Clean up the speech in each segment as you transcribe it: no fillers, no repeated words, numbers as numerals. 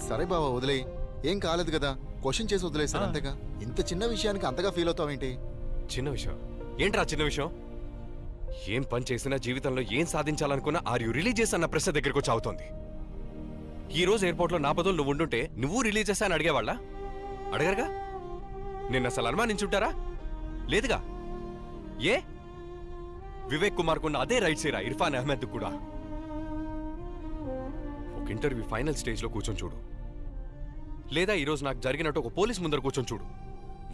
సరే బావా వదిలేయి, ఏం కాలేదు కదా, క్వశ్చన్ చేసి వదిలేసారు అంతేగా. ఇంత చిన్న విషయానికి అంతగా ఫీల్ అవుతావేంటి? చిన్న విషయం ఏంట్రా? చిన్న విషయం ఏం పని చేసినా జీవితంలో ఏం సాధించాలనుకున్నా ఆర్ యు రిలీజియస్ అన్న ప్రశ్న దగ్గరకు వచ్చి అవుతోంది. ఈ రోజు ఎయిర్పోర్ట్లో నా బదులు నువ్వు ఉండుంటే నువ్వు రిలీజియస్ అని అడిగేవాళ్ళ? అడగరుగా. నిన్న అసలు అనుమానించుంటారా? లేదుగా. ఏ వివేక్ కుమార్ కున్న అదే రైట్స్ ఏరా ఇర్ఫాన్ అహ్మద్ కూడా. ఒక ఇంటర్వ్యూ ఫైనల్ స్టేజ్లో కూర్చొని చూడు, లేదా ఈరోజు నాకు జరిగినట్టు ఒక పోలీస్ ముందర కూర్చొని చూడు,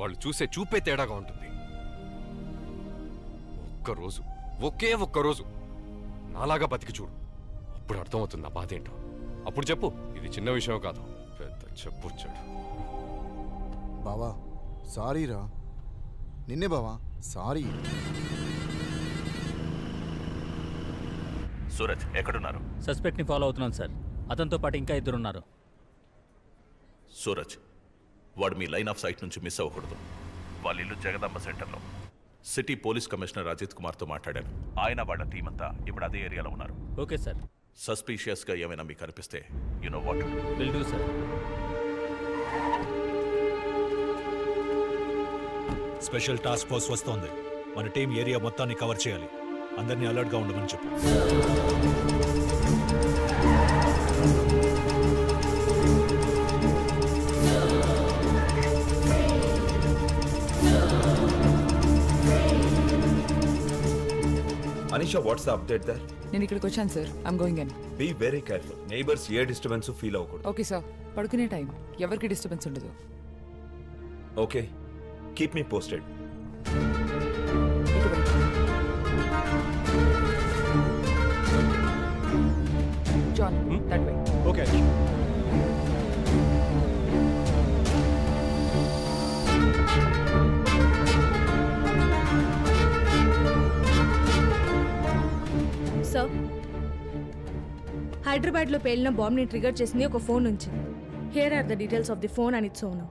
వాళ్ళు చూసే చూపే తేడాగా ఉంటుంది. ఒక్కరోజు, ఒకే ఒక్కరోజు నాలాగా బతికి చూడు, అప్పుడు అర్థమవుతుంది నా బాధ ఏంటో. అప్పుడు చెప్పు ఇది చిన్న విషయం కాదు, పెద్ద చెప్పొచ్చాడు. బావా సారీ రా, నిన్నే బావా సారీ. సూరజ్ ఎక్కడున్నారు? సస్పెక్ట్ ని ఫాలో అవుతున్నాను సార్. అతనితో పాటు ఇంకా 2 ఉన్నారు. సూరజ్, వాడు మీ లైన్ ఆఫ్ సైట్ నుంచి మిస్ అవ్వకూడదు. వాళ్ళ ఇల్లు జగదాంబ సెంటర్లో. సిటీ పోలీస్ కమిషనర్ అజిత్ కుమార్తో మాట్లాడాను. ఆయన వాళ్ళ టీం అంతా ఇప్పుడు అదే ఏరియాలో ఉన్నారు. Okay sir. సస్పీషియస్గా ఏమైనా మీకు అనిపిస్తే you know what to do. Will do sir. Special task force వస్తోంది. మన టీం ఏరియా మొత్తాన్ని కవర్ చేయాలి. అందరినీ అలర్ట్గా ఉండమని చెప్పు. Anisha, what's the update there? నేను ఇక్కడికి వచ్చాను sir. I'm going in. Be very careful. Neighbors ఏ డిస్టర్బెన్స్ ఫీల్ అవ్వకూడదు. Okay sir. పడుకునే టైం, ఎవరికి డిస్టర్బెన్స్ ఉండదు. Okay, keep me posted. John, that way. Okay. Sir, హైదరాబాద్లో పేలిన బాంబ్ని ట్రిగర్ చేసింది ఒక ఫోన్ నుంచి. Here are the details of the phone and its owner.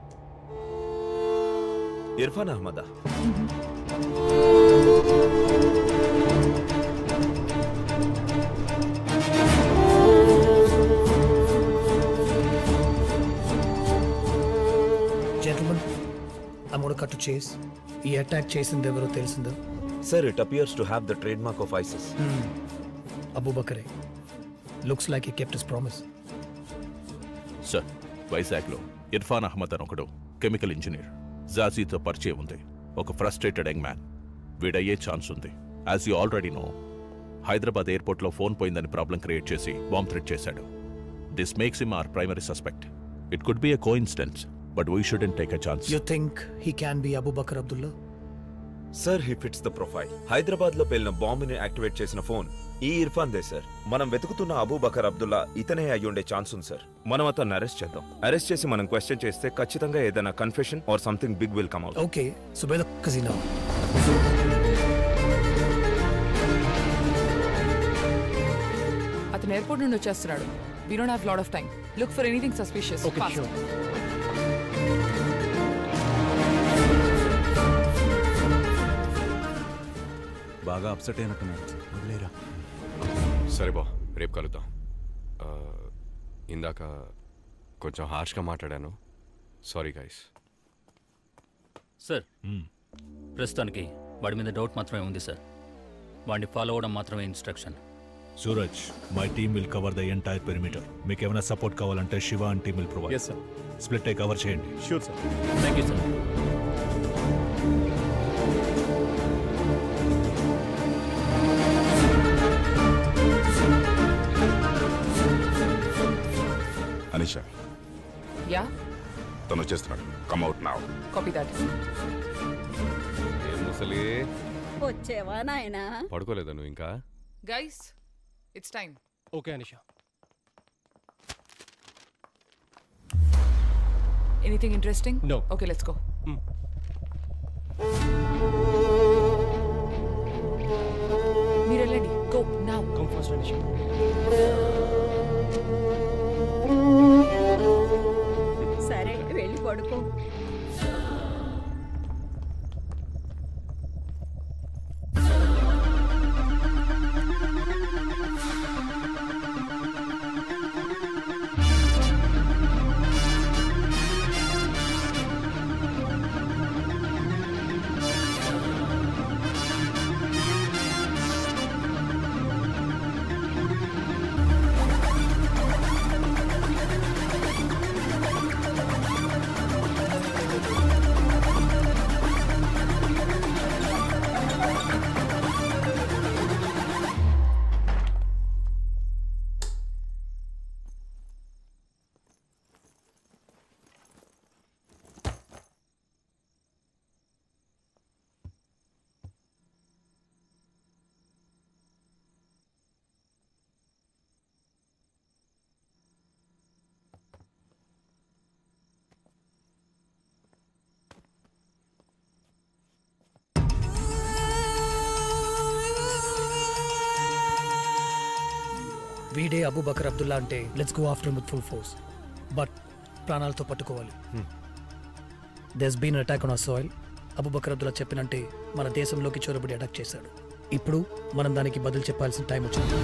Irfan అహ్మదా? Gentlemen, I'm going to cut to chase. ఈ అటాక్ చేసింది ఎవరో తెలిసిందా? Sir, it appears to have the trademark of ISIS. Abu Bakare. Looks like he kept his promise. Sir, వైజాగ్లో ఇర్ఫాన్ అహ్మద్ అని ఒకడు chemical engineer. జాజీతో పరిచయం ఉంది. ఒక ఫ్రస్ట్రేటెడ్ యంగ్ మ్యాన్. వీడయ్యే ఛాన్స్ ఉంది. As you already know, Hyderabad ఎయిర్పోర్ట్లో ఫోన్ పోయిందని ప్రాబ్లం క్రియేట్ చేసి బాంబ్ థ్రెట్ చేశాడు. This makes him our primary suspect. It could be a coincidence, but we shouldn't take a chance. You think he can be Abu Bakr Abdullah? Sir, he fits the profile. Hyderabad లో పేలిన బాంబుని activate చేసిన phone ఈ Irfan they sir. మనం వెతుకుతున్న Abu Bakr Abdullah ఇతనే అయ్యుండే chance ఉంది sir. మనం అతన్ని arrest చేద్దాం. అరెస్ట్ చేసి మనం క్వశ్చన్ చేస్తే ఖచ్చితంగా ఏదైనా confession or something big will come out. Okay, so by the casino. అతను ఎయిర్పోర్ట్ నుండి వచ్చేస్తున్నాడు. We don't have lot of time. Look for anything suspicious. Okay, fast. sure. బాగా అప్సెట్ అయినట్టున్నాడు. వదిలేరా. సరే బా, రేపు కలుద్దాం. ఇందాక కొంచెం హార్ష్గా మాట్లాడాను, సారీ గైస్. సార్, ప్రస్తుతానికి వాడి మీద డౌట్ మాత్రమే ఉంది సార్. వాడిని ఫాలో అవ్వడం మాత్రమే instruction. Suraj, my team will cover the entire perimeter. మీకు ఏమైనా సపోర్ట్ కావాలంటే Shiva and team will provide. Yes sir. Split అయి కవర్ చేయండి. Sure sir. Thank you sir. Anisha, yeah, తను వచ్చేస్తున్నాడు. Come out now. Copy that. ఏం ముసలి, వచ్చేవా నాయనా? పడుకోలేదా నువ్వు ఇంకా? Guys, it's time. Okay Anisha. Anything interesting? No. Okay, let's go. మీరు వెళ్ళండి. Go now. Come fast Anisha. సరే, వెళ్ళి పడుకో. వీడే అబూబకర్ అబ్దుల్లా అంటే let's go after with full force. But ప్రాణాలతో పట్టుకోవాలి. There's been attack on our soil. Abubakar Abdullah చెప్పినంటే మన దేశంలోకి చొరబడి అటాక్ చేశాడు. ఇప్పుడు మనం దానికి బదులు చెప్పాల్సిన టైం వచ్చింది.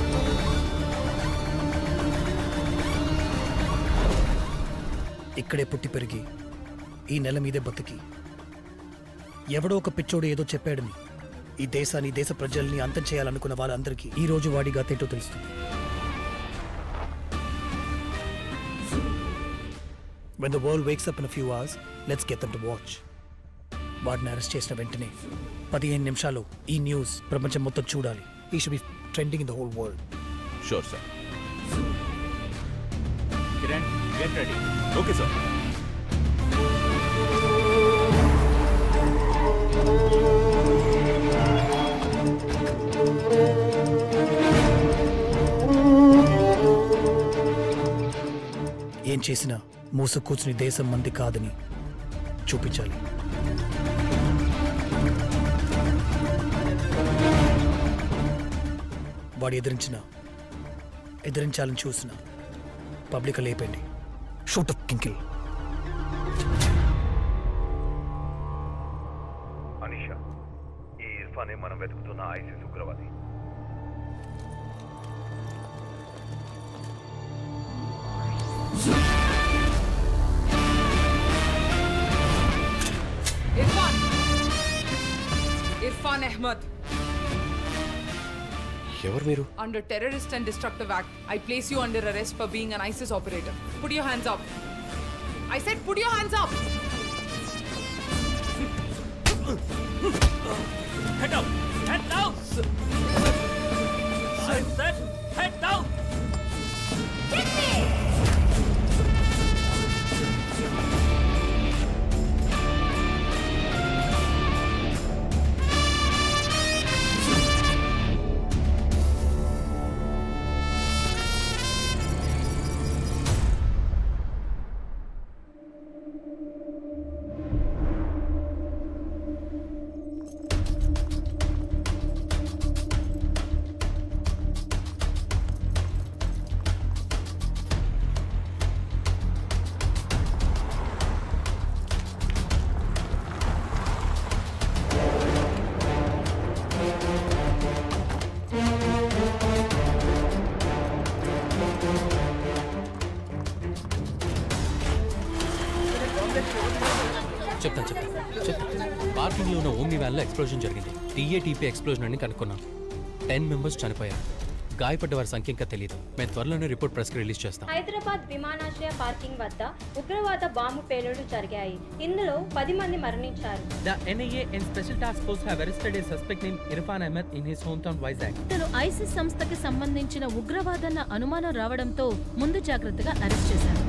ఇక్కడే పుట్టి పెరిగి ఈ నెల మీదే బతికి ఎవడో ఒక పిచ్చోడు ఏదో చెప్పాడని ఈ దేశాన్ని, దేశ ప్రజల్ని అంతం చేయాలనుకున్న వాళ్ళందరికీ ఈ రోజు వాడి గతేంటో తెలుస్తుంది. When the world wakes up in a few hours, let's get them to watch. వాడిని అరెస్ట్ చేసిన వెంటనే 15 నిమిషాలు ఈ న్యూస్ ప్రపంచం మొత్తం చూడాలి. ఈ should be trending in the whole world. Sure sir. Kiran, get ready. Okay sir. ఏం చేసినా మూసు కూర్చుని దేశం మంది కాదని చూపించాలి. వాడు ఎదిరించాలని చూసిన పబ్లిక్ లేపండి. Shoot of కింకిల్. అనిషా, ఈ ఇర్ఫానే మనం వెతుకుతున్న ఐసిస్ ఉగ్రవాది. Irfan Ahmed. ఎవరు మీరు? Under Terrorist and Destructive Act, I place you under arrest for being an ISIS operator. Put your hands up. I said put your hands up. Head down. Head down. I said head down. పార్కింగ్లో ఉన్న omni వ్యాన్లో explosion జరిగింది. టీఏటీపీ explosion అని కనుక్కున్నాం. 10 members చనిపోయారు. గాయపడ్డ వారి సంఖ్య ఇంకా తెలియదు. మేము త్వరలోనే రిపోర్ట్ ప్రెస్కి రిలీజ్ చేస్తాం. హైదరాబాద్ విమానాశ్రయ పార్కింగ్ వద్ద ఉగ్రవాద బాంబు పేలుళ్లు జరిగాయి. ఇందులో 10 మంది మరణించారు. The NIA and Special Task Force have arrested a suspect named Irfan Ahmed in his hometown Vizag. ఇతను ఐసిస్ సంస్థకి సంబంధించిన ఉగ్రవాదన్న అనుమానం రావడంతో ముందు జాగ్రత్తగా అరెస్ట్ చేశారు.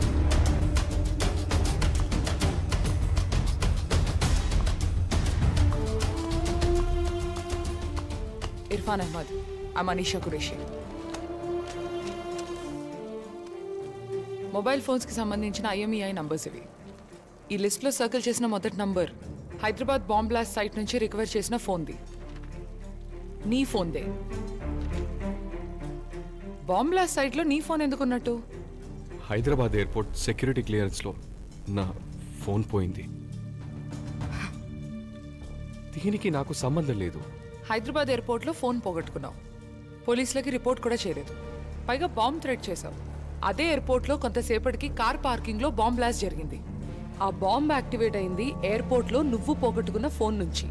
Irfan Ahmed, I'm Anisha Qureshi. Mobile ఫోన్స్కి సంబంధించిన IMEI నంబర్స్ ఇవి. ఈ లిస్ట్లో సర్కిల్ చేసిన మొదటి number Hyderabad bomb blast site నుంచి రికవర్ చేసిన ఫోన్ది. నీ ఫోన్దే. బాంబ్ బ్లాస్ట్ సైట్లో నీ ఫోన్ ఎందుకున్నట్టు? హైదరాబాద్ ఎయిర్పోర్ట్ సెక్యూరిటీ క్లియరెన్స్లో నా ఫోన్ పోయింది. దీనికి నాకు సంబంధం లేదు. హైదరాబాద్ ఎయిర్పోర్ట్లో ఫోన్ పోగొట్టుకున్నావు. పోలీసులకి రిపోర్ట్ కూడా చేయలేదు. పైగా బాంబ్ థ్రెట్ చేశావు. అదే ఎయిర్పోర్ట్లో కొంతసేపటికి కార్ పార్కింగ్లో బాంబ్ బ్లాస్ట్ జరిగింది. ఆ బాంబ్ యాక్టివేట్ అయింది ఎయిర్పోర్ట్లో నువ్వు పోగొట్టుకున్న ఫోన్ నుంచి.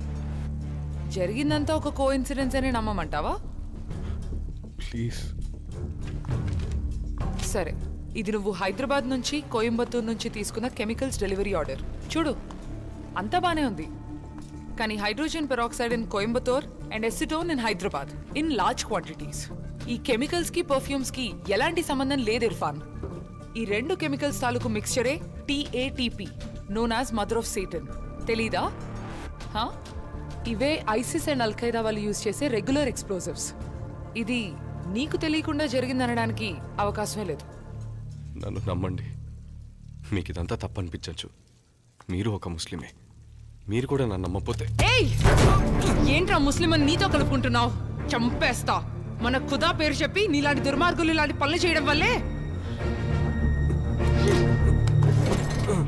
జరిగిందంతా ఒక కోఇన్సిడెన్స్ అని నమ్మమంటావా? ప్లీజ్. సరే, ఇది నువ్వు హైదరాబాద్ నుంచి కోయంబత్తూర్ నుంచి తీసుకున్న కెమికల్స్ డెలివరీ ఆర్డర్. చూడు, అంతా బానే ఉంది. కానీ hydrogen peroxide in Coimbatore and acetone in Hyderabad in large quantities. ఈ కెమికల్స్ కి పర్ఫ్యూమ్స్ కి ఎలాంటి సంబంధం లేదు ఇర్ఫాన్. ఈ రెండు కెమికల్స్ తాలూకు మిక్స్చరే TATP, known as mother of Satan. తెలీదా? ఇవే ఐసిస్ అండ్ అల్ఖైదా వాళ్ళు యూజ్ చేసే రెగ్యులర్ ఎక్స్ప్లోజివ్స్. ఇది నీకు తెలియకుండా జరిగిందనడానికి అవకాశమే లేదు. నన్ను నమ్మండి, మీకు ఇదంతా తప్పనిపించచ్చు. మీరు ఒక ముస్లిమే. మీరు కూడా నన్ను నమ్మపోతే. ఏంట్రా ముస్లిం అని నీతో కలుపుకుంటున్నావు? చంపేస్తా. మన ఖుదా పేరు చెప్పి నీలాంటి దుర్మార్గులు ఇలాంటి పనులు చేయడం వల్లే.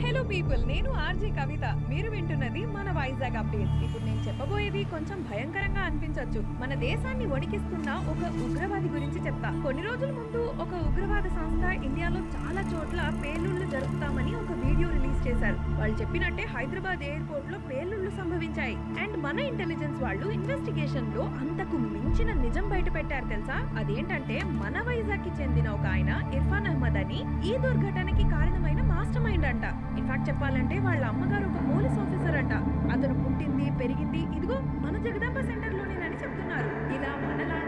హలో పీపుల్, నేను ఆర్జే కవిత. మీరు వింటున్నది మన వైజాగ్ అప్డేట్స్. ఇప్పుడు నేను చెప్పబోయేది కొంచెం భయంకరంగా అనిపించొచ్చు. మన దేశాన్ని వణికిస్తున్న ఒక ఉగ్రవాది గురించి చెప్తా. కొన్ని రోజుల ముందు ఒక ఉగ్రవాద సంస్థ ఇండియాలో చాలా చోట్ల పేలుళ్లు జరుపుతామని ఒక వీడియో రిలీజ్ చేశారు. వాళ్ళు చెప్పినట్టే హైదరాబాద్ ఎయిర్పోర్ట్ లో పేలుళ్లు సంభవించాయి. అండ్ మన ఇంటెలిజెన్స్ వాళ్ళు ఇన్వెస్టిగేషన్ లో అంతకు మించిన నిజం బయట పెట్టారు తెలుసా? అదేంటంటే మన వైజాగ్ కి చెందిన ఒక ఆయన ఇర్ఫాన్ అహ్మద్ అని ఈ దుర్ఘటనకి కారణమైన మాస్టర్ మైండ్ అంట. ఇన్ఫాక్ట్ చెప్పాలంటే వాళ్ళ అమ్మగారు ఒక పోలీస్ ఆఫీసర్ అంట. అతను పుట్టింది పెరిగింది ఇదిగో మన జగదాంబ సెంటర్ లోనేనని చెప్తున్నారు. ఇలా మనలా